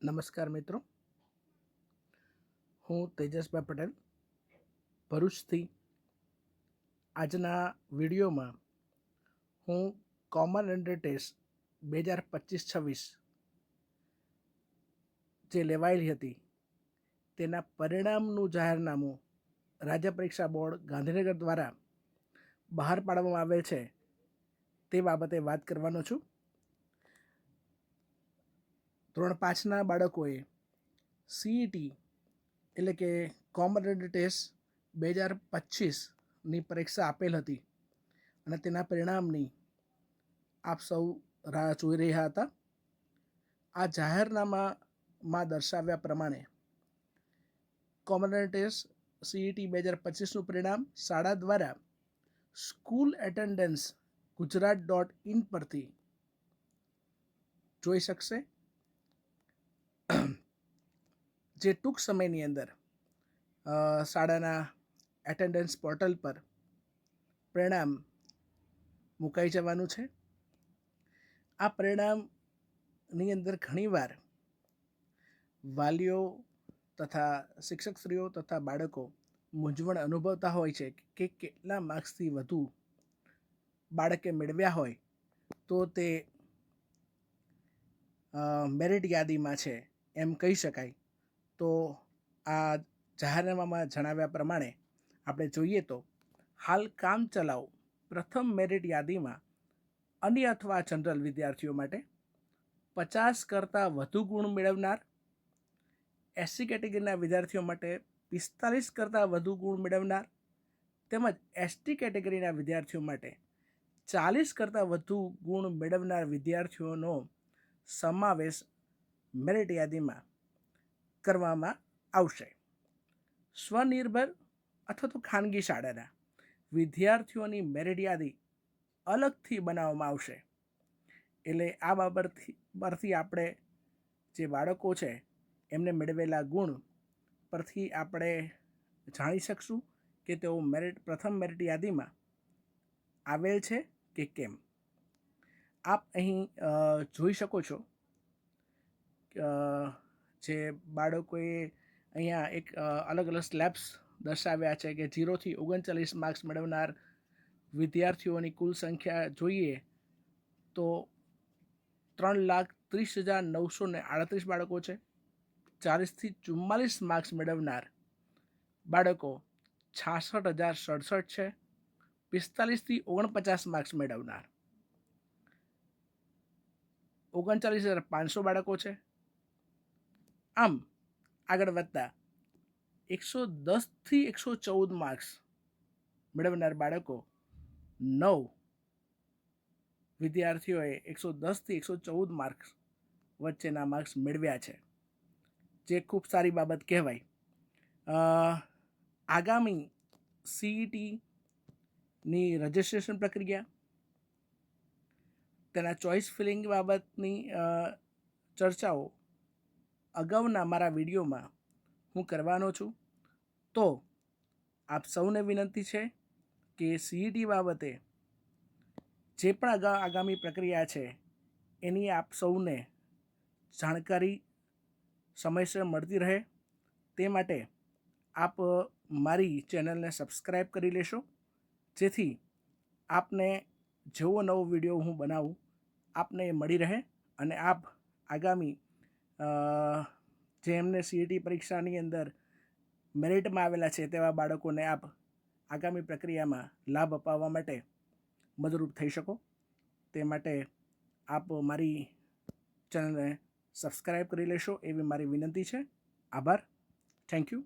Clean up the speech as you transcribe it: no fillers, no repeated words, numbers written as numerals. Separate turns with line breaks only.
નમસ્કાર મિત્રો, હું તેજસભાઈ પટેલ ભરૂચથી. આજના વિડીયોમાં હું કોમન એન્ટ્રી ટેસ્ટ 2025-26 જે લેવાયેલી હતી તેના પરિણામનું જાહેરનામું રાજ્ય પરીક્ષા બોર્ડ ગાંધીનગર દ્વારા બહાર પાડવામાં આવેલ છે તે બાબતે વાત કરવાનો છું. ધોરણ 5ના બાળકોએ સીઈટી એટલે કે કોમન એન્ટ્રી ટેસ્ટ 2025ની પરીક્ષા આપેલ હતી અને તેના પરિણામની આપ સૌ રાહ જોઈ રહ્યા હતા. આ જાહેરનામામાં દર્શાવ્યા પ્રમાણે કોમન એન્ટ્રી ટેસ્ટ સીઈટી 2025નું પરિણામ શાળા દ્વારા સ્કૂલ એટેન્ડન્સ ગુજરાત.in પરથી જોઈ શકશે, જે ટૂંક સમયની અંદર શાળાના એટેન્ડન્સ પોર્ટલ પર પરિણામ મુકાઈ જવાનું છે. આ પરિણામની અંદર ઘણીવાર વાલીઓ તથા શિક્ષકશ્રીઓ તથા બાળકો મૂંઝવણ અનુભવતા હોય છે કે કેટલા માર્ક્સથી વધુ બાળકે મેળવ્યા હોય તો તે મેરિટ યાદીમાં છે એમ કહી શકાય. તો આ જાહેરનામામાં જણાવ્યા પ્રમાણે આપણે જોઈએ તો હાલ કામચલાઉ પ્રથમ મેરિટ યાદીમાં અન્ય અથવા જનરલ વિદ્યાર્થીઓ માટે 50 કરતાં વધુ ગુણ મેળવનાર, એસસી કેટેગરીના વિદ્યાર્થીઓ માટે 45 કરતાં વધુ ગુણ મેળવનાર તેમજ એસટી કેટેગરીના વિદ્યાર્થીઓ માટે 40 કરતાં વધુ ગુણ મેળવનાર વિદ્યાર્થીઓનો સમાવેશ મેરિટ યાદીમાં કરવામાં આવશે. સ્વનિર્ભર અથવા તો ખાનગી શાળાના વિદ્યાર્થીઓની મેરિટ યાદી અલગથી બનાવવામાં આવશે. એટલે આ બાબત પરથી આપણે જે બાળકો છે એમને મેળવેલા ગુણ પરથી આપણે જાણી શકશું કે તેઓ પ્રથમ મેરિટ યાદીમાં આવેલ છે કે કેમ. આપ અહીં જોઈ શકો છો જે બાળકોએ અહીંયા એક અલગ અલગ સ્લેબ્સ દર્શાવ્યા છે કે 0થી 39 માર્ક્સ મેળવનાર વિદ્યાર્થીઓની કુલ સંખ્યા જોઈએ તો 3,30,938 બાળકો છે. 40થી 44 માર્ક્સ મેળવનાર બાળકો 66,067 છે. 45થી 49 માર્ક્સ મેળવનાર 39,500 બાળકો છે. આમ આગળ વધતા 110થી 114 માર્ક્સ મેળવનાર બાળકો 9 વિદ્યાર્થીઓએ 110થી 114 માર્ક્સ વચ્ચેના માર્ક્સ મેળવ્યા છે, જે ખૂબ સારી બાબત કહેવાય. આગામી સીઈટીની રજિસ્ટ્રેશન પ્રક્રિયા, તેના ચોઇસ ફિલિંગ બાબતની ચર્ચાઓ અગાઉના મારા વિડીયોમાં હું કરવાનો છું. તો આપ સૌને વિનંતી છે કે સીઈટી બાબતે જે પણ આગામી પ્રક્રિયા છે એની આપ સૌને જાણકારી સમયસર મળતી રહે તે માટે આપ મારી ચેનલને સબસ્ક્રાઈબ કરી લેશો, જેથી આપને જેવો નવો વિડીયો હું બનાવું આપને મળી રહે અને આપ આગામી જેમને સીઈટી પરીક્ષાની અંદર મેરિટમાં આવેલા છે તેવા બાળકોને આપ આગામી પ્રક્રિયામાં લાભ અપાવવા માટે મદદરૂપ થઈ શકો. તે માટે આપ મારી ચેનલને સબસ્ક્રાઈબ કરી લેશો એવી મારી વિનંતી છે. આભાર. Thank you.